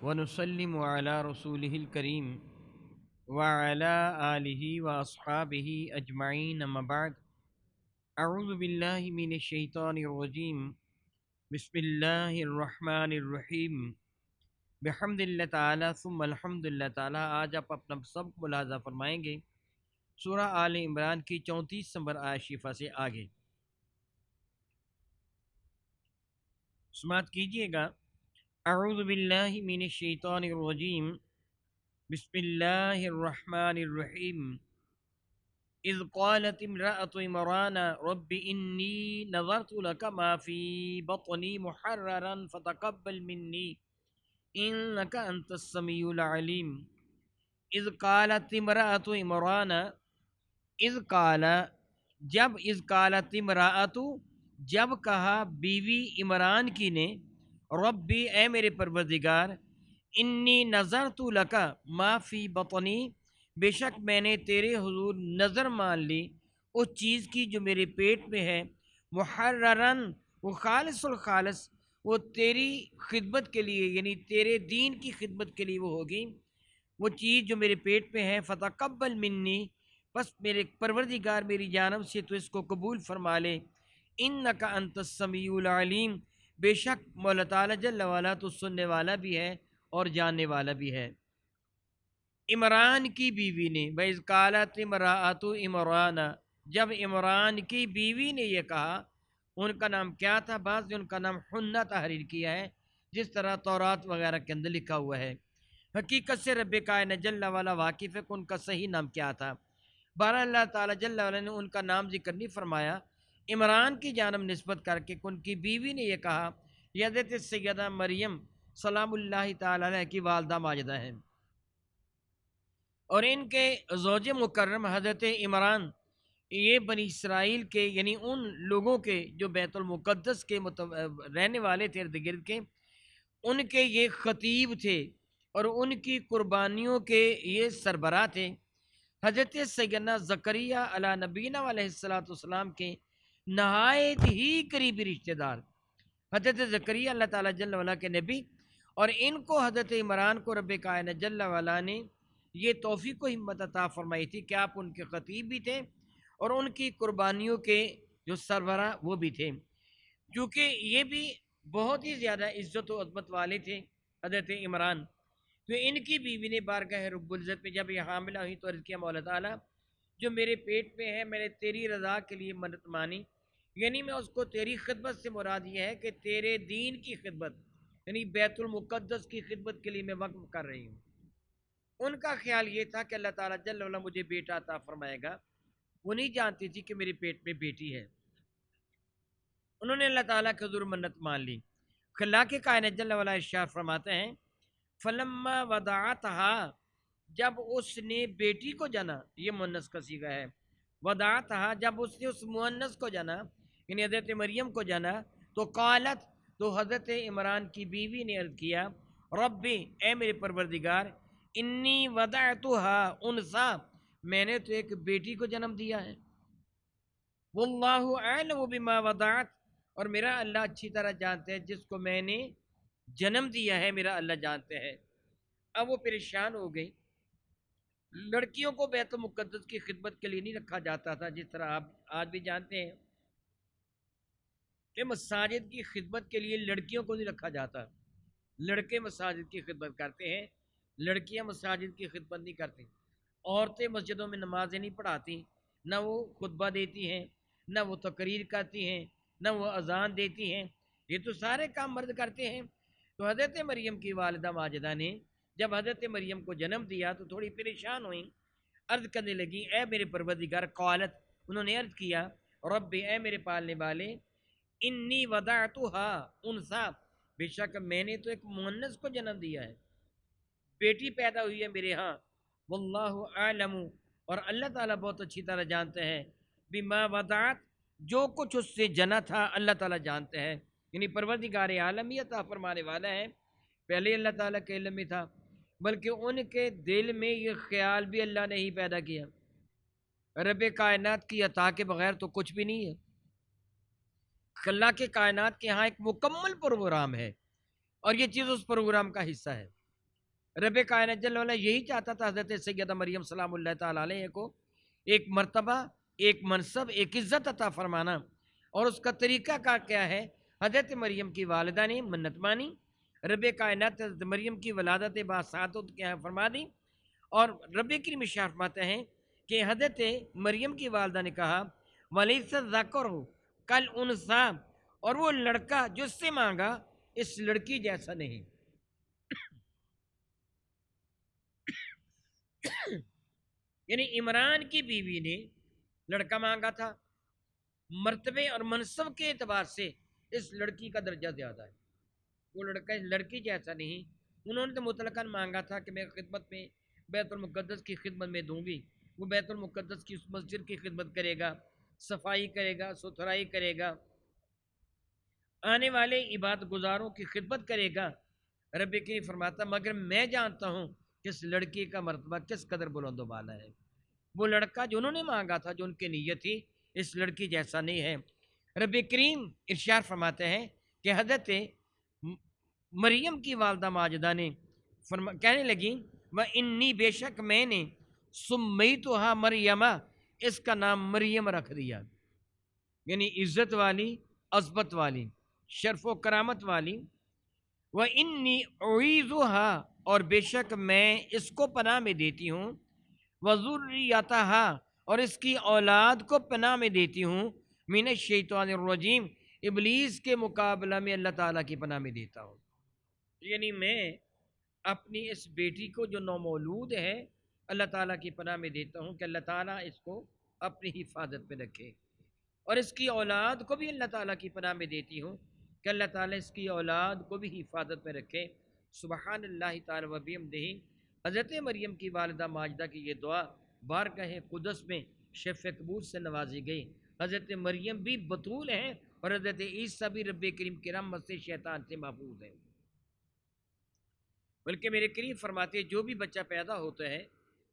ونسلم علی رسوله الکریم وعلی آلہ واصحابہ اجمعین اما بعد اعوذ باللہ من الشیطان الرجیم بسم اللہ الرحمن الرحیم بحمد اللہ تعالی ثم الحمد اللہ تعالی۔ آج آپ اپنا سبق ملاحظہ فرمائیں گے سورہ آل عمران کی 34 نمبر آیت شریفہ سے آگے سماعت کیجئے گا۔ اعوذ باللہ من الشیطان الرجیم بسم اللہ الرحمن الرحیم اذ قالت امرأة عمران رب انی نظرت لك ما فی بطنی محررا فتقبل منی انک انت السمیع العلیم۔ اذ قالت امرأة عمران، اذ قال قالت امرأة جب کہا بیوی عمران کی نے، ربی اے میرے پروردگار، انی نظرت لک ما فی بطنی بے شک میں نے تیرے حضور نظر مان لی اس چیز کی جو میرے پیٹ میں ہے، محررن وہ خالص الخالص، وہ تیری خدمت کے لیے یعنی تیرے دین کی خدمت کے لیے وہ ہوگی وہ چیز جو میرے پیٹ میں ہے۔ فتقبل منی، بس میرے پروردگار میری جانب سے تو اس کو قبول فرما لے۔ انک انت السمیع العلیم، بے شک مولا تعالیٰ جل وعلا تو سننے والا بھی ہے اور جاننے والا بھی ہے۔ عمران کی بیوی نے، وَإِذْ قَالَتِ امْرَأَتُ عِمْرَانَ، جب عمران کی بیوی نے یہ کہا، ان کا نام کیا تھا؟ بعض نے ان کا نام حنہ تحریر کیا ہے، جس طرح تورات وغیرہ کے اندر لکھا ہوا ہے۔ حقیقت سے رب کائنات جل وعلا واقف ہے کہ ان کا صحیح نام کیا تھا۔ بہرحال اللہ تعالیٰ جل وعلا نے ان کا نام ذکر نہیں فرمایا، عمران کی جانب نسبت کر کے ان کی بیوی نے یہ کہا، یہ حضرت سیدہ مریم سلام اللہ تعالیٰ علیہ کی والدہ ماجدہ ہیں، اور ان کے زوج مکرم حضرت عمران یہ بنی اسرائیل کے یعنی ان لوگوں کے جو بیت المقدس کے رہنے والے تھے ارد گرد کے، ان کے یہ خطیب تھے اور ان کی قربانیوں کے یہ سربراہ تھے۔ حضرت سیدنا زکریا علیہ نبینا علیہ السلام کے نہایت ہی قریبی رشتہ دار حضرت زکریا اللہ تعالیٰ جل وعلا کے نبی، اور ان کو حضرت عمران کو رب کائنات جل وعلا نے یہ توفیق و ہمت عطا فرمائی تھی کہ آپ ان کے خطیب بھی تھے اور ان کی قربانیوں کے جو سربراہ وہ بھی تھے، کیونکہ یہ بھی بہت ہی زیادہ عزت و عظمت والے تھے حضرت عمران۔ تو ان کی بیوی نے بارگاہ رب العزت میں جب یہ حاملہ ہوئی تو عرض کیا، مولا تعالیٰ جو میرے پیٹ میں ہے میں نے تیری رضا کے لیے منت مانی، یعنی میں اس کو تیری خدمت سے مراد یہ ہے کہ تیرے دین کی خدمت یعنی بیت المقدس کی خدمت کے لیے میں وقف کر رہی ہوں۔ ان کا خیال یہ تھا کہ اللہ تعالیٰ جل وعلا مجھے بیٹا عطا فرمائے گا، وہ نہیں جانتی تھی کہ میرے پیٹ میں بیٹی ہے۔ انہوں نے اللہ تعالیٰ کے حضور منت مان لی۔ خلاق کائنات جل وعلا ارشاد فرماتے ہیں، فلما ودعتها، جب اس نے بیٹی کو جنا، یہ مؤنث کا صیغہ ہے، ودعتها جب اس نے اس مؤنث کو جنا یعنی حضرت مریم کو جنا، تو قالت تو حضرت عمران کی بیوی نے عرض کیا، ربی اے میرے پروردگار، انی وضعتها انثى، میں نے تو ایک بیٹی کو جنم دیا ہے، واللہ اعلم بما وضعت، اور میرا اللہ اچھی طرح جانتے ہیں جس کو میں نے جنم دیا ہے، میرا اللہ جانتے ہیں۔ اب وہ پریشان ہو گئی۔ لڑکیوں کو بیت المقدس کی خدمت کے لیے نہیں رکھا جاتا تھا، جس طرح آپ آج بھی جانتے ہیں کہ مساجد کی خدمت کے لیے لڑکیوں کو نہیں رکھا جاتا، لڑکے مساجد کی خدمت کرتے ہیں، لڑکیاں مساجد کی خدمت نہیں کرتی۔ عورتیں مسجدوں میں نمازیں نہیں پڑھاتی، نہ وہ خطبہ دیتی ہیں، نہ وہ تقریر کرتی ہیں، نہ وہ اذان دیتی ہیں، یہ تو سارے کام مرد کرتے ہیں۔ تو حضرت مریم کی والدہ ماجدہ نے جب حضرت مریم کو جنم دیا تو تھوڑی پریشان ہوئیں، عرض کرنے لگی، اے میرے پروردگار، قالت انہوں نے عرض کیا، رب اے میرے پالنے والے، انی وضعتها انثى، بے شک میں نے تو ایک مؤنث کو جنم دیا ہے، بیٹی پیدا ہوئی ہے میرے ہاں، واللہ اعلم، اور اللہ تعالیٰ بہت اچھی طرح جانتے ہیں، بما وضعت جو کچھ اس سے جنا تھا اللہ تعالیٰ جانتے ہیں، یعنی پروردگار عالم یہ عطا فرمانے والا ہے، پہلے اللہ تعالیٰ کے علم میں تھا، بلکہ ان کے دل میں یہ خیال بھی اللہ نے ہی پیدا کیا۔ رب کائنات کی عطا کے بغیر تو کچھ بھی نہیں ہے۔ اللہ کے کائنات کے ہاں ایک مکمل پروگرام ہے، اور یہ چیز اس پروگرام کا حصہ ہے۔ رب کائنات جل وعلا یہی چاہتا تھا حضرت سیدہ مریم سلام اللہ تعالی علیہ کو ایک مرتبہ، ایک منصب، ایک عزت عطا فرمانا، اور اس کا طریقہ کار کیا ہے؟ حضرت مریم کی والدہ نے منت مانی، رب کائنات حضرت مریم کی ولادت باسعادت کیا فرما دی، اور رب کریم ارشاد فرماتے ہیں کہ حضرت مریم کی والدہ نے کہا ولیس ذکر ہو کل انسا، اور وہ لڑکا جو اس سے مانگا اس لڑکی جیسا نہیں۔ یعنی عمران کی بیوی نے لڑکا مانگا تھا، مرتبے اور منصب کے اعتبار سے اس لڑکی کا درجہ زیادہ ہے، وہ لڑکا اس لڑکی جیسا نہیں۔ انہوں نے تو مطلقاً مانگا تھا کہ میں خدمت میں بیت المقدس کی خدمت میں دوں گی، وہ بیت المقدس کی اس مسجد کی خدمت کرے گا، صفائی کرے گا، ستھرائی کرے گا، آنے والے عبادت گزاروں کی خدمت کرے گا۔ رب کریم فرماتا مگر میں جانتا ہوں کہ اس لڑکی کا مرتبہ کس قدر بلند و بالا ہے، وہ لڑکا جو انہوں نے مانگا تھا، جو ان کی نیت تھی، اس لڑکی جیسا نہیں ہے۔ رب کریم ارشاد فرماتے ہیں کہ حضرت مریم کی والدہ ماجدہ نے کہنے لگی وَإِنِّي بے شک میں نے سمیتها مریمہ اس کا نام مریم رکھ دیا، یعنی عزت والی، عظمت والی، شرف و کرامت والی۔ وَإِنِّي أُعِيذُهَا اور بے شک میں اس کو پناہ میں دیتی ہوں، وَذُرِّيَّتَهَا اور اس کی اولاد کو پناہ میں دیتی ہوں، مِنَ الشَّيْطَانِ الرَّجِيمِ ابلیس کے مقابلہ میں اللہ تعالیٰ کی پناہ میں دیتا ہوں۔ یعنی میں اپنی اس بیٹی کو جو نومولود ہے اللہ تعالیٰ کی پناہ میں دیتا ہوں کہ اللہ تعالیٰ اس کو اپنی حفاظت میں رکھے، اور اس کی اولاد کو بھی اللہ تعالیٰ کی پناہ میں دیتی ہوں کہ اللہ تعالیٰ اس کی اولاد کو بھی حفاظت میں رکھے۔ سبحان اللہ تعالیٰ و بحمدہ۔ حضرت مریم کی والدہ ماجدہ کی یہ دعا بارگاہ قدس میں شرف قبول سے نوازی گئی۔ حضرت مریم بھی بطول ہیں اور حضرت عیسیٰ بھی رب کریم کی رحمت سے شیطان سے محفوظ ہیں۔ بلکہ میرے کریم فرماتے ہیں جو بھی بچہ پیدا ہوتا ہے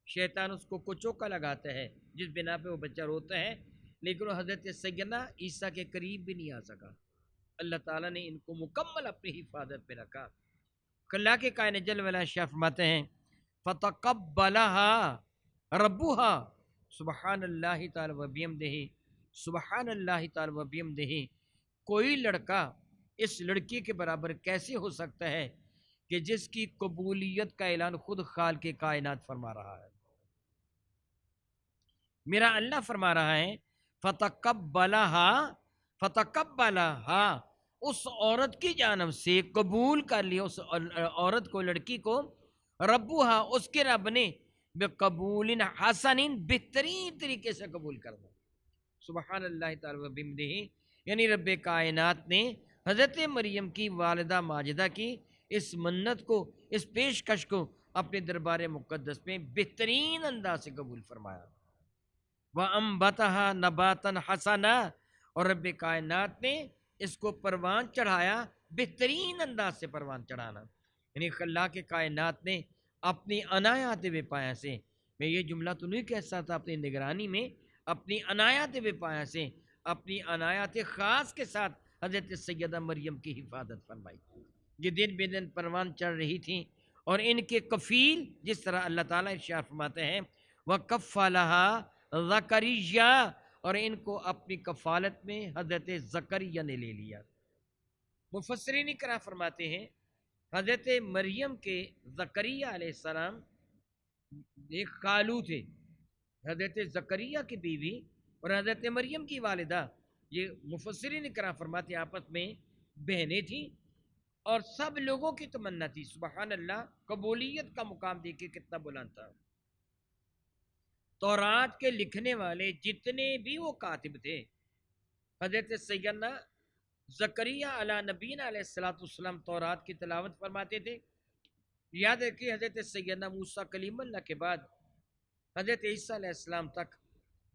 شیطان اس کو کچوکا لگاتا ہے، جس بنا پہ وہ بچہ روتا ہے، لیکن وہ حضرت سیدنا عیسیٰ کے قریب بھی نہیں آ سکا۔ اللہ تعالیٰ نے ان کو مکمل اپنی حفاظت پہ رکھا۔ اللہ کے کائنات جل وعلا شاہ فرماتے ہیں فَتَقَبَّلَهَا رَبُّهَا سبحان اللہ تعالی و بحمدہ، سبحان اللہ تعالی و بحمدہ۔ کوئی لڑکا اس لڑکی کے برابر کیسے ہو سکتا ہے کہ جس کی قبولیت کا اعلان خود خالق کائنات فرما رہا ہے۔ میرا اللہ فرما رہا ہے فتقبلها اس عورت کی جانب سے قبول کر لیا اس عورت کو، لڑکی کو، ربوہا اس کے رب نے بقبول حسن بہترین طریقے سے قبول کر دیا۔ سبحان اللہ تعالی و بحمدہ۔ یعنی رب کائنات نے حضرت مریم کی والدہ ماجدہ کی اس منت کو، اس پیشکش کو اپنے دربار مقدس میں بہترین انداز سے قبول فرمایا۔ وَأَنبَتَهَا نَبَاتًا حَسَنًا اور رب کائنات نے اس کو پروان چڑھایا، بہترین انداز سے پروان چڑھانا، یعنی اللہ کے کائنات نے اپنی عنایات بے پایا سے، میں یہ جملہ تو نہیں کہہ سکتا، اپنی نگرانی میں اپنی عنایات بے پایا سے، اپنی عنایات خاص کے ساتھ حضرت سیدہ مریم کی حفاظت فرمائی۔ یہ دن بے دن پروان چڑھ رہی تھیں، اور ان کے کفیل جس طرح اللہ تعالیٰ ارشاد فرماتے ہیں وَكَفَّلَهَا زَكَرِيَّا اور ان کو اپنی کفالت میں حضرت زکریا نے لے لیا۔ مفسرین کرام فرماتے ہیں حضرت مریم کے زکریا علیہ السلام ایک خالو تھے، حضرت زکریا کی بیوی اور حضرت مریم کی والدہ، یہ مفسرین کرام فرماتے ہیں آپس میں بہنیں تھیں، اور سب لوگوں کی تمنا تھی۔ سبحان اللہ، قبولیت کا مقام دیکھیں کتنا بلند تھا۔ تورات کے لکھنے والے جتنے بھی وہ کاتب تھے، حضرت سیدنا زکریا علیہ نبینا علیہ السلام تورات کی تلاوت فرماتے تھے۔ یاد رکھیے حضرت سیدنا موسیٰ کلیم اللہ کے بعد حضرت عیسیٰ علیہ السلام تک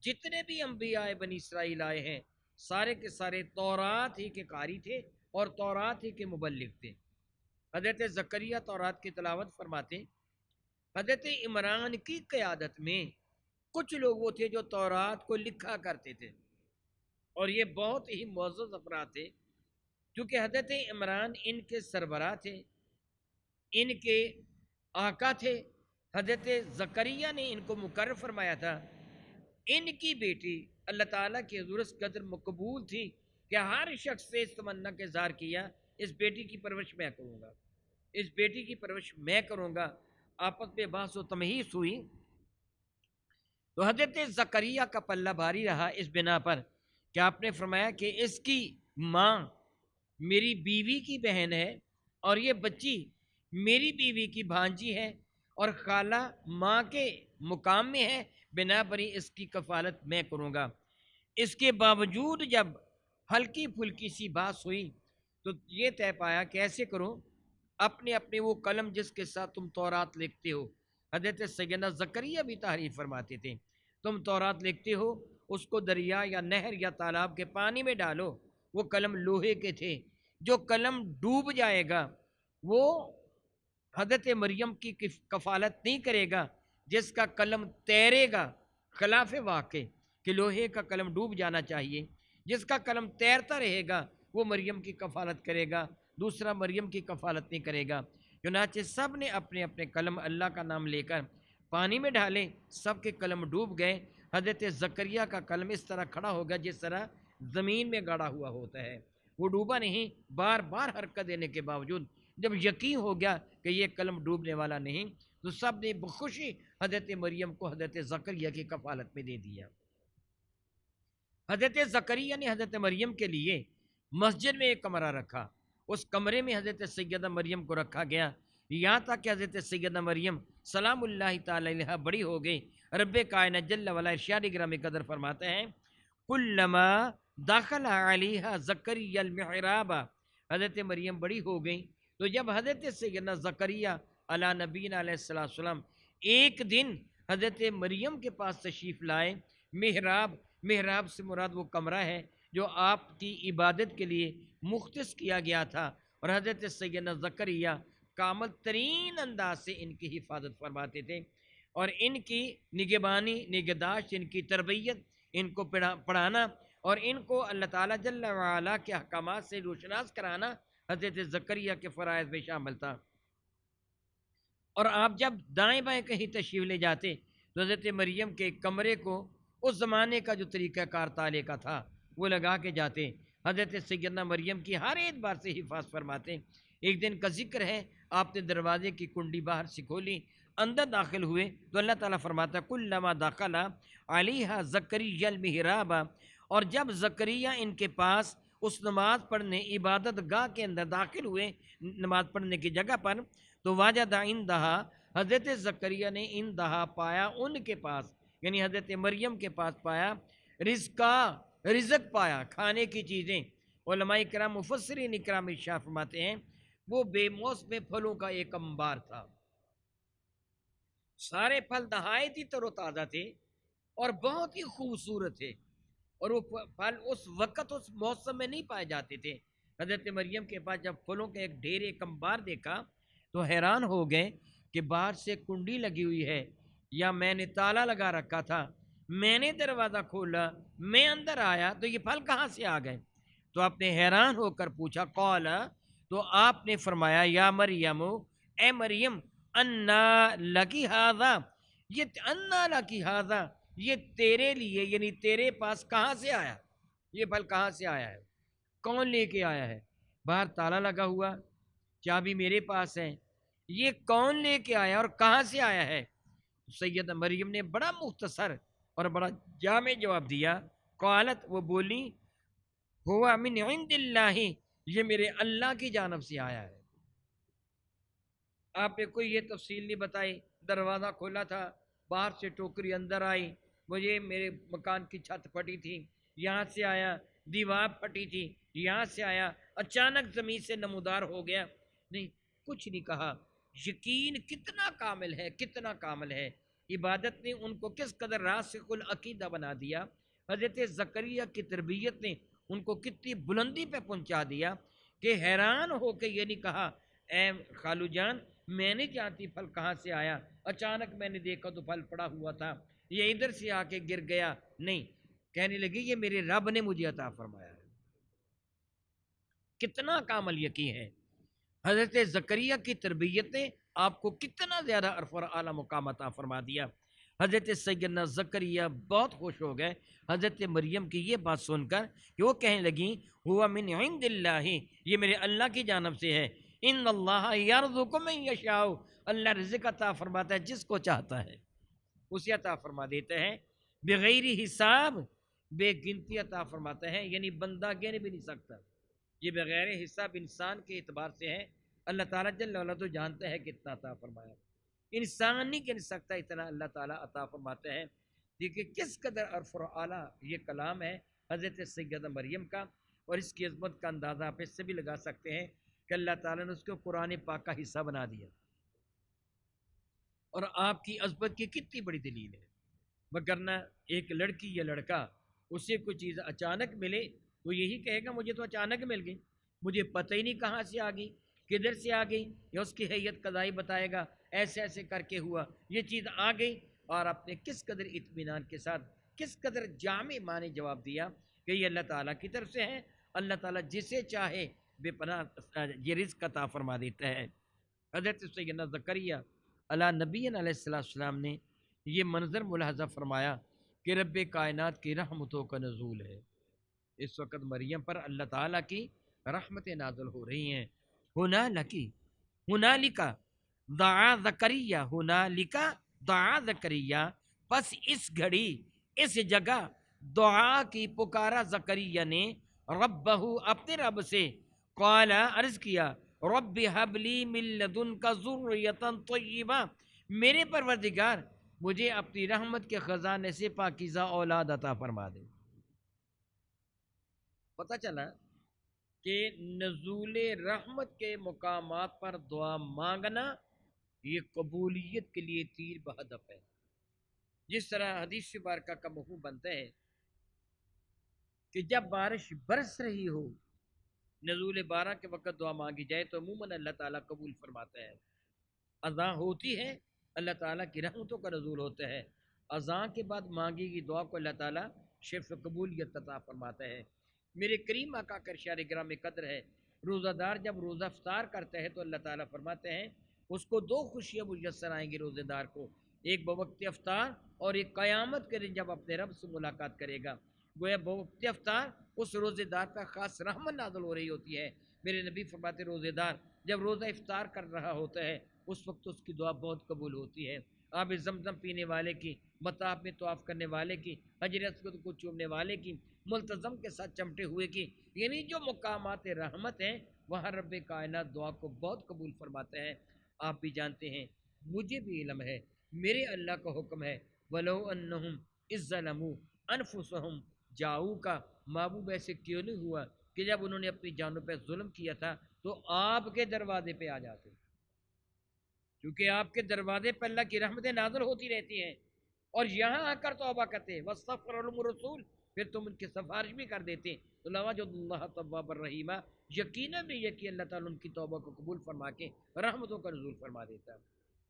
جتنے بھی انبیاء بنی اسرائیل آئے ہیں سارے کے سارے تورات ہی کے قاری تھے اور تورات ہی کے مبلغ تھے۔ حضرت زکریا تورات کی تلاوت فرماتے، حضرت عمران کی قیادت میں کچھ لوگ وہ تھے جو تورات کو لکھا کرتے تھے، اور یہ بہت ہی معزز افراد تھے، کیونکہ حضرت عمران ان کے سربراہ تھے، ان کے آقا تھے، حضرت زکریا نے ان کو مقرر فرمایا تھا۔ ان کی بیٹی اللہ تعالیٰ کی حضور اس قدر مقبول تھی کہ ہر شخص سے اس تمنا کا اظہار کیا، اس بیٹی کی پرورش میں کروں گا، اس بیٹی کی پرورش میں کروں گا۔ آپس میں بحث و تمہیس ہوئی تو حضرت زکریا کا پلہ بھاری رہا اس بنا پر کہ آپ نے فرمایا کہ اس کی ماں میری بیوی کی بہن ہے، اور یہ بچی میری بیوی کی بھانجی ہے، اور خالہ ماں کے مقام میں ہے، بنا پر اس کی کفالت میں کروں گا۔ اس کے باوجود جب ہلکی پھلکی سی بات ہوئی تو یہ طے پایا کہ ایسے کرو، اپنے اپنے وہ قلم جس کے ساتھ تم تورات لکھتے ہو، حضرت سیدنا زکریا بھی تعریف فرماتے تھے، تم تورات لکھتے ہو اس کو دریا یا نہر یا تالاب کے پانی میں ڈالو۔ وہ قلم لوہے کے تھے، جو قلم ڈوب جائے گا وہ حضرت مریم کی کفالت نہیں کرے گا، جس کا قلم تیرے گا، خلاف واقع کہ لوہے کا قلم ڈوب جانا چاہیے، جس کا قلم تیرتا رہے گا وہ مریم کی کفالت کرے گا، دوسرا مریم کی کفالت نہیں کرے گا۔ چنانچہ سب نے اپنے اپنے قلم اللہ کا نام لے کر پانی میں ڈالے، سب کے قلم ڈوب گئے۔ حضرت زکریا کا قلم اس طرح کھڑا ہو گیا جس طرح زمین میں گاڑا ہوا ہوتا ہے، وہ ڈوبا نہیں۔ بار بار حرکت دینے کے باوجود جب یقین ہو گیا کہ یہ قلم ڈوبنے والا نہیں تو سب نے بخوشی حضرت مریم کو حضرت زکریا کی کفالت میں دے دیا۔ حضرت زکریا نے حضرت مریم کے لیے مسجد میں ایک کمرہ رکھا، اس کمرے میں حضرت سیدہ مریم کو رکھا گیا، یہاں تک کہ حضرت سیدہ مریم سلام اللہ تعالی علیہ بڑی ہو گئی۔ رب کائنات جل وعلا ارشاد گرامی قدر فرماتے ہیں کلما داخل علیہ زکریا المحراب، حضرت مریم بڑی ہو گئی تو جب حضرت سیدنا زکریا علی نبینا علیہ السلام ایک دن حضرت مریم کے پاس تشریف لائے، محراب سے مراد وہ کمرہ ہے جو آپ کی عبادت کے لیے مختص کیا گیا تھا، اور حضرت سیدنا زکریا کامل ترین انداز سے ان کی حفاظت فرماتے تھے، اور ان کی نگہبانی، نگہداشت، ان کی تربیت، ان کو پڑھانا اور ان کو اللہ تعالیٰ جل وعلا کے احکامات سے روشناس کرانا حضرت زکریا کے فرائض میں شامل تھا۔ اور آپ جب دائیں بائیں کہیں تشریف لے جاتے تو حضرت مریم کے کمرے کو اس زمانے کا جو طریقہ کار تالے کا تھا وہ لگا کے جاتے۔ حضرت سیدنا مریم کی ہر اعتبار سے حفاظت فرماتے۔ ایک دن کا ذکر ہے، آپ نے دروازے کی کنڈی باہر سے کھولی، اندر داخل ہوئے تو اللہ تعالیٰ فرماتا کلما داخل علیہا زکریا المحراب، اور جب زکریا ان کے پاس اس نماز پڑھنے عبادت گاہ کے اندر داخل ہوئے، نماز پڑھنے کی جگہ پر، تو واجد عندہا، حضرت زکریا نے اندہا پایا ان کے پاس، یعنی حضرت مریم کے پاس پایا، رزق پایا، کھانے کی چیزیں۔ علماء کرام مفسرین کرام ارشاد فرماتے ہیں وہ بے موسم پھلوں کا ایک انبار تھا، سارے پھل نہایت ہی تر و تازہ تھے اور بہت ہی خوبصورت تھے، اور وہ پھل اس وقت اس موسم میں نہیں پائے جاتے تھے۔ حضرت مریم کے پاس جب پھلوں کا ایک ڈھیر، ایک انبار دیکھا تو حیران ہو گئے کہ باہر سے کنڈی لگی ہوئی ہے یا میں نے تالا لگا رکھا تھا، میں نے دروازہ کھولا، میں اندر آیا تو یہ پھل کہاں سے آ گئے؟ تو آپ نے حیران ہو کر پوچھا قال، تو آپ نے فرمایا یا مریم، اے مریم، انا لکی ھذا، یہ انا لکی ھذا، یہ تیرے لیے یعنی تیرے پاس کہاں سے آیا؟ یہ پھل کہاں سے آیا ہے؟ کون لے کے آیا ہے؟ باہر تالا لگا ہوا، چابی میرے پاس ہے، یہ کون لے کے آیا اور کہاں سے آیا ہے؟ سیدہ مریم نے بڑا مختصر اور بڑا جامع جواب دیا، قالت، وہ بولی، ہوا من عند اللہ، یہ میرے اللہ کی جانب سے آیا ہے۔ آپ نے کوئی یہ تفصیل نہیں بتائی، دروازہ کھولا تھا، باہر سے ٹوکری اندر آئی، مجھے میرے مکان کی چھت پھٹی تھی یہاں سے آیا، دیوار پھٹی تھی یہاں سے آیا، اچانک زمین سے نمودار ہو گیا، نہیں، کچھ نہیں کہا۔ یقین کتنا کامل ہے، کتنا کامل ہے، عبادت نے ان کو کس قدر راسخ العقیدہ بنا دیا، حضرت زکریا کی تربیت نے ان کو کتنی بلندی پہ پہنچا دیا کہ حیران ہو کے یہ نہیں کہا اے خالو جان میں نہیں جانتی پھل کہاں سے آیا، اچانک میں نے دیکھا تو پھل پڑا ہوا تھا، یہ ادھر سے آ کے گر گیا، نہیں، کہنے لگی یہ میرے رب نے مجھے عطا فرمایا ہے۔ کتنا کامل یقین ہے۔ حضرت زکریا کی تربیت نے آپ کو کتنا زیادہ عرف اور اعلیٰ مقام عطا فرما دیا۔ حضرت سیدنا زکریا بہت خوش ہو گئے حضرت مریم کی یہ بات سن کر کہ وہ کہنے لگیں ہوا من عند اللہ، یہ میرے اللہ کی جانب سے ہے، ان اللہ یرزق من یشاء، اللہ رزق عطا فرماتا ہے جس کو چاہتا ہے اسے عطا فرما دیتا ہے، بغیر حساب، بے گنتی عطا فرماتا ہے، یعنی بندہ گن بھی نہیں سکتا، یہ بغیر حساب انسان کے اعتبار سے ہے، اللہ تعالیٰ جل وعلا تو جانتا ہے کتنا عطا فرمایا، انسان نہیں گن سکتا اتنا اللہ تعالیٰ عطا فرماتا ہے۔ دیکھیے کس قدر عرف اور اعلیٰ یہ کلام ہے حضرت سیدہ مریم کا، اور اس کی عظمت کا اندازہ آپ اس سے بھی لگا سکتے ہیں کہ اللہ تعالیٰ نے اس کو قرآن پاک کا حصہ بنا دیا، اور آپ کی عظمت کی کتنی بڑی دلیل ہے۔ وگرنہ ایک لڑکی یا لڑکا اسے کوئی چیز اچانک ملے تو یہی کہے گا مجھے تو اچانک مل گئی، مجھے پتہ ہی نہیں کہاں سے آ گئی، کدھر سے آ گئی، یا اس کی حیت قضائی بتائے گا ایسے ایسے کر کے ہوا یہ چیز آ گئی، اور آپ نے کس قدر اطمینان کے ساتھ کس قدر جامع معنی جواب دیا کہ یہ اللہ تعالیٰ کی طرف سے ہے، اللہ تعالیٰ جسے چاہے بے پناہ یہ رزق عطا فرما دیتا ہے۔ حضرت سیدنا زکریا علیہ نبی علیہ السلام نے یہ منظر ملاحظہ فرمایا کہ رب کائنات کی رحمتوں کا نزول ہے، اس وقت مریم پر اللہ تعالیٰ کی رحمتیں نازل ہو رہی ہیں۔ ہنالکا دعا زکریہ، ہنالکا دعا زکریہ، پس اس گھڑی اس جگہ دعا کی پکارا زکریہ نے ربہ اپنے رب سے، قال عرض کیا رب حب لی من لدنک ذریۃ طیبہ، میرے پروردگار مجھے اپنی رحمت کے خزانے سے پاکیزہ اولاد عطا فرما دے۔ پتہ چلا کہ نزول رحمت کے مقامات پر دعا مانگنا یہ قبولیت کے لیے تیر بہدف ہے۔ جس طرح حدیث مبارکہ کا مفہوم بنتا ہے کہ جب بارش برس رہی ہو، نزول بارہ کے وقت دعا مانگی جائے تو عموماً اللہ تعالیٰ قبول فرماتا ہے۔ اذان ہوتی ہے اللہ تعالیٰ کی رحمتوں کا نزول ہوتا ہے، اذان کے بعد مانگی گئی دعا کو اللہ تعالیٰ شرف قبولیت عطا فرماتا ہے۔ میرے کریم آقا کا ارشاد گرام قدر ہے، روزہ دار جب روزہ افطار کرتا ہے تو اللہ تعالیٰ فرماتے ہیں اس کو دو خوشیاں میسر آئیں گی روزے دار کو، ایک بوقت افطار اور ایک قیامت کے دن جب اپنے رب سے ملاقات کرے گا۔ گویا بوقت افطار اس روزے دار پر خاص رحمت نازل ہو رہی ہوتی ہے۔ میرے نبی فرماتے روزے دار جب روزہ افطار کر رہا ہوتا ہے اس وقت اس کی دعا بہت قبول ہوتی ہے۔ آب زمزم پینے والے کی، مطاف میں طواف کرنے والے کی، حجر اسود کو چومنے والے کی، ملتزم کے ساتھ چمٹے ہوئے کی، یعنی جو مقامات رحمت ہیں وہاں رب کائنات دعا کو بہت قبول فرماتے ہیں۔ آپ بھی جانتے ہیں، مجھے بھی علم ہے، میرے اللہ کا حکم ہے وَلَوْ أَنَّهُمْ إِذْ ظَلَمُوا أَنفُسَهُمْ جَاءُوكَ، محبوب ایسے کیوں نہیں ہوا کہ جب انہوں نے اپنی جانوں پہ ظلم کیا تھا تو آپ کے دروازے پہ آ جاتے، کیونکہ آپ کے دروازے پہ اللہ کی رحمتیں نازل ہوتی رہتی ہیں، اور یہاں آ کر توبہ کرتے وَاسْتَغْفَرَ لَهُمُ الرَّسُولُ، پھر تم ان کی سفارش بھی کر دیتے تو لَوَجَدُوا اللَّهَ تَوَّابًا رَحِيمًا، یقیناً بھی یہ کہ اللہ تعالیٰ ان کی توبہ کو قبول فرما کے رحمتوں کا نزول فرما دیتا ہے۔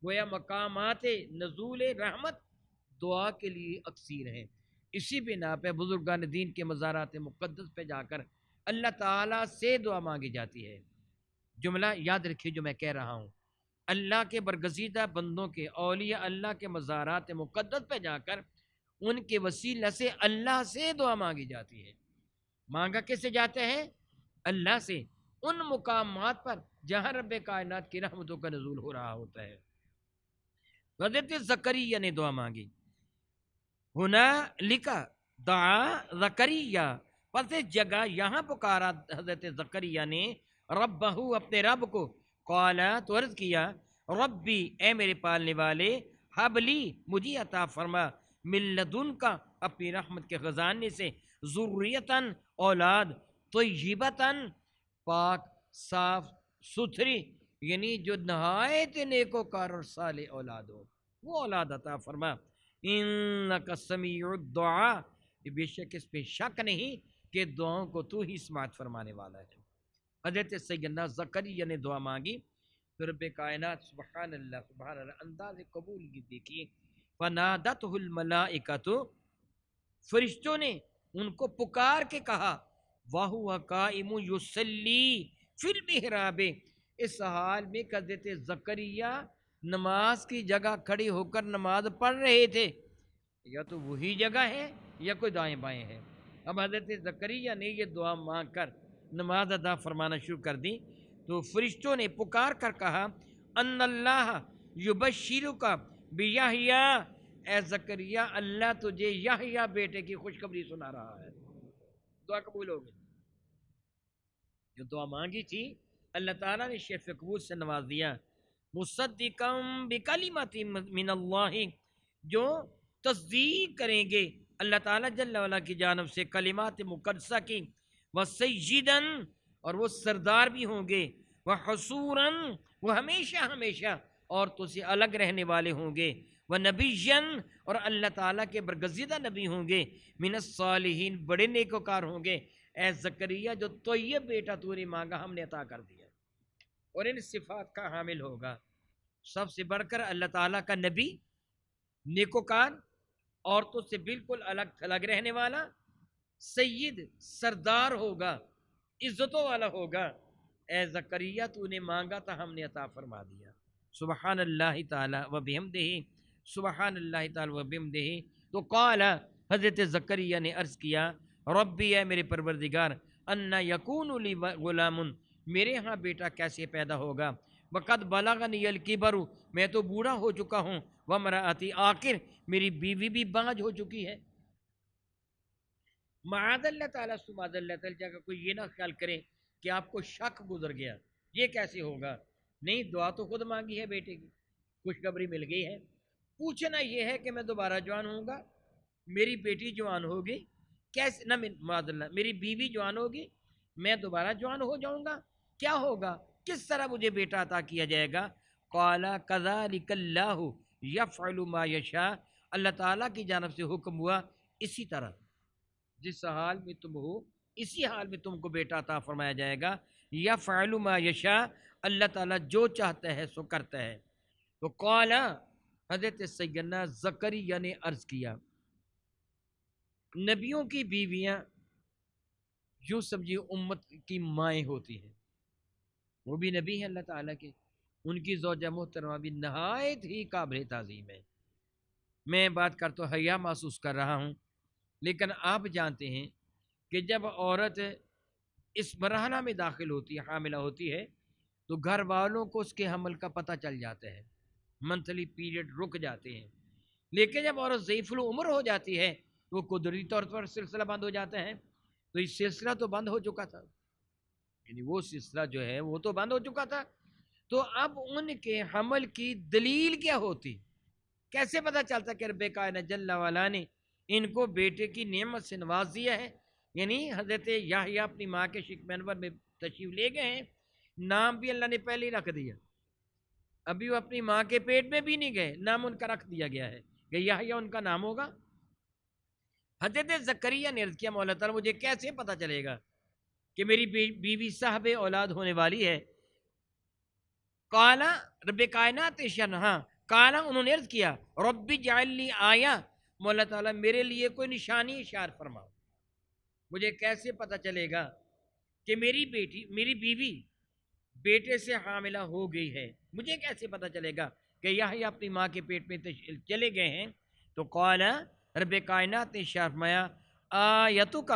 گویا مقامات نزول رحمت دعا کے لیے اکثیر ہیں۔ اسی بنا پہ بزرگان دین کے مزارات مقدس پہ جا کر اللہ تعالیٰ سے دعا مانگی جاتی ہے۔ جملہ یاد رکھیے جو میں کہہ رہا ہوں، اللہ کے برگزیدہ بندوں کے، اولیاء اللہ کے مزارات مقدس پہ جا کر ان کے وسیلہ سے اللہ سے دعا مانگی جاتی ہے۔ مانگا کس سے جاتے ہیں؟ اللہ سے، ان مقامات پر جہاں رب کائنات کی رحمتوں کا نزول ہو رہا ہوتا ہے۔ حضرت زکریا نے دعا مانگی، ہنالکا دعا زکریا، پس اس جگہ یہاں پکارا حضرت زکریا نے ربہ اپنے رب کو، قال تو عرض کیا ربی اے میرے پالنے والے، حبلی مجھے عطا فرما، من لدنکا اپنی رحمت کے خزانے سے، ذریتاً اولاد، طیبتاً پاک صاف ستھری، یعنی جو نہایت نیکوکار اور صالح اولاد ہو وہ اولاد عطا فرما، انک سمیع الدعاء، بے شک اس پہ شک نہیں کہ دعاؤں کو تو ہی سماعت فرمانے والا ہے۔ حضرت سیدنا زکریا نے دعا مانگی تو رب کائنات سبحان اللہ انداز قبول کی دیکھیے، فنادتہ الملائکۃ، فرشتوں نے ان کو پکار کے کہا، وَهُوَ قَائِمٌ يُصَلِّي فِي الْمِحْرَابِ، اس حال میں کہ حضرت زکریا نماز کی جگہ کھڑے ہو کر نماز پڑھ رہے تھے، یا تو وہی جگہ ہے یا کوئی دائیں بائیں ہے۔ اب حضرت زکریا نے یہ دعا مانگ کر نماز ادا فرمانا شروع کر دی تو فرشتوں نے پکار کر کہا ان اللہ یبشرک بیحییٰ، اے زکریا اللہ تجھے یحییٰ بیٹے کی خوشخبری سنا رہا ہے۔ دعا قبول ہو گئی، جو دعا مانگی تھی اللہ تعالیٰ نے شرف قبول سے نواز دیا۔ مصدقا بکلمات من اللہ، جو تصدیق کریں گے اللہ تعالیٰ جل وعلا کی جانب سے کلمات مقدسہ کی، وسیداً، اور وہ سردار بھی ہوں گے، وحصوراً، وہ ہمیشہ ہمیشہ عورتوں سے الگ رہنے والے ہوں گے، ونبیاً، اور اللہ تعالیٰ کے برگزیدہ نبی ہوں گے، من الصالحین، بڑے نیکوکار ہوں گے۔ اے زکریا جو طیب بیٹا تو نے مانگا ہم نے عطا کر دیا، اور ان صفات کا حامل ہوگا۔ سب سے بڑھ کر اللہ تعالیٰ کا نبی، نیکوکار، عورتوں سے بالکل الگ تھلگ رہنے والا، سید، سردار ہوگا، عزتوں والا ہوگا۔ اے زکریا تو نے مانگا تھا ہم نے عطا فرما دیا۔ سبحان اللہ تعالی و بحمدہ، سبحان اللہ تعالی و بحمدہ۔ تو قال، حضرت زکریا نے عرض کیا ربی، اے میرے پروردگار، انا یکون لی غلام، میرے ہاں بیٹا کیسے پیدا ہوگا، وقد بلغنی الکبر، میں تو بوڑھا ہو چکا ہوں، وامرأتی عاقر، میری بیوی بھی بانجھ ہو چکی ہے۔ معاذ اللہ تعالیٰ سے معاذ اللہ تعالیٰ کا کوئی یہ نہ خیال کرے کہ آپ کو شک گزر گیا، یہ کیسے ہوگا؟ نہیں، دعا تو خود مانگی ہے بیٹے کی، خوشخبری مل گئی ہے۔ پوچھنا یہ ہے کہ میں دوبارہ جوان ہوں گا، میری بیٹی جوان ہوگی، کیسے نہ معاذ اللہ میری بیوی جوان ہوگی، میں دوبارہ جوان ہو جاؤں گا، کیا ہوگا، کس طرح مجھے بیٹا عطا کیا جائے گا؟ قال کذالک اللہ یفعل ما یشاء، اللہ تعالیٰ کی جانب سے حکم ہوا اسی طرح، جس حال میں تم ہو اسی حال میں تم کو بیٹا عطا فرمایا جائے گا۔ یفعل ما یشاء، اللہ تعالیٰ جو چاہتا ہے سو کرتا ہے۔ تو قال، حضرت سیدنا زکریا نے عرض کیا، نبیوں کی بیویاں یوں سمجھیے امت کی مائیں ہوتی ہیں، وہ بھی نبی ہیں اللہ تعالیٰ کے، ان کی زوجہ محترمہ بھی نہایت ہی قابل تعظیم ہے۔ میں بات کر تو حیا محسوس کر رہا ہوں، لیکن آپ جانتے ہیں کہ جب عورت اس مرحلہ میں داخل ہوتی ہے، حاملہ ہوتی ہے، تو گھر والوں کو اس کے حمل کا پتہ چل جاتا ہے، منتھلی پیریڈ رک جاتے ہیں۔ لیکن جب عورت ضعیف العمر ہو جاتی ہے تو وہ قدرتی طور پر سلسلہ بند ہو جاتا ہے، تو یہ سلسلہ تو بند ہو چکا تھا، یعنی وہ سلسلہ جو ہے وہ تو بند ہو چکا تھا، تو اب ان کے حمل کی دلیل کیا ہوتی، کیسے پتہ چلتا کہ رب کائنات جل وعلا نے ان کو بیٹے کی نعمت سے نواز دیا ہے؟ یعنی حضرت یحییٰ اپنی ماں کے شق منور میں تشریف لے گئے ہیں، نام بھی اللہ نے پہلے ہی رکھ دیا، ابھی وہ اپنی ماں کے پیٹ میں بھی نہیں گئے، نام ان کا رکھ دیا گیا ہے کہ یحییٰ ان کا نام ہوگا۔ حضرت زکریا نے عرض کیا مولا تعالیٰ مجھے کیسے پتہ چلے گا کہ میری بیوی صاحب اولاد ہونے والی ہے؟ قالا، رب کائنات شنہا، قالا، انہوں نے عرض کیا رب اجعل لی آیا، مولا تعالیٰ میرے لیے کوئی نشانی اشار فرماؤ، مجھے کیسے پتہ چلے گا کہ میری بیوی بیٹے سے حاملہ ہو گئی ہے، مجھے کیسے پتہ چلے گا کہ یحییٰ اپنی ماں کے پیٹ میں چلے گئے ہیں؟ تو قال، رب کائنات نے اشار فرمایا آیتک،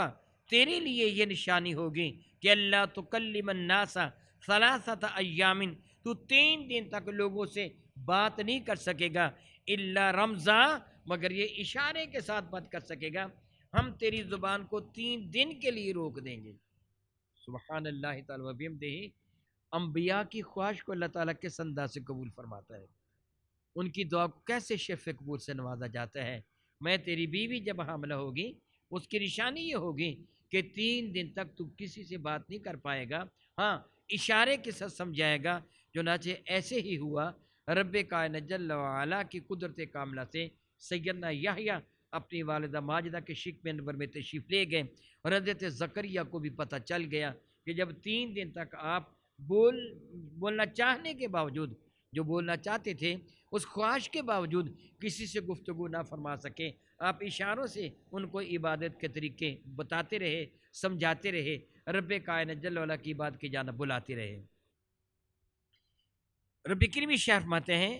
تیرے لیے یہ نشانی ہوگی کہ اللہ تکلم الناس ثلاثۃ ایام، تو 3 دن تک لوگوں سے بات نہیں کر سکے گا، الا رمزا، مگر یہ اشارے کے ساتھ بات کر سکے گا، ہم تیری زبان کو 3 دن کے لیے روک دیں گے۔ سبحان اللہ تعالی و بحمدہ، انبیاء کی خواہش کو اللہ تعالیٰ کس انداز سے قبول فرماتا ہے، ان کی دعا کو کیسے شرف قبول سے نوازا جاتا ہے۔ میں تیری بیوی جب حاملہ ہوگی اس کی نشانی یہ ہوگی کہ 3 دن تک تو کسی سے بات نہیں کر پائے گا، ہاں اشارے کے ساتھ سمجھائے گا۔ چنانچہ ایسے ہی ہوا، رب کائنات جل وعلا کی قدرت کاملہ سے سیدنا یحییٰ اپنی والدہ ماجدہ کے شق منور میں تشریف لے گئے، اور حضرت زکریا کو بھی پتہ چل گیا کہ جب 3 دن تک آپ بولنا چاہنے کے باوجود، جو بولنا چاہتے تھے اس خواہش کے باوجود کسی سے گفتگو نہ فرما سکے، آپ اشاروں سے ان کو عبادت کے طریقے بتاتے رہے، سمجھاتے رہے، رب کائنات جل وعلا کی بات کی جانب بلاتے رہے۔ رب کریم ارشاد فرماتے ہیں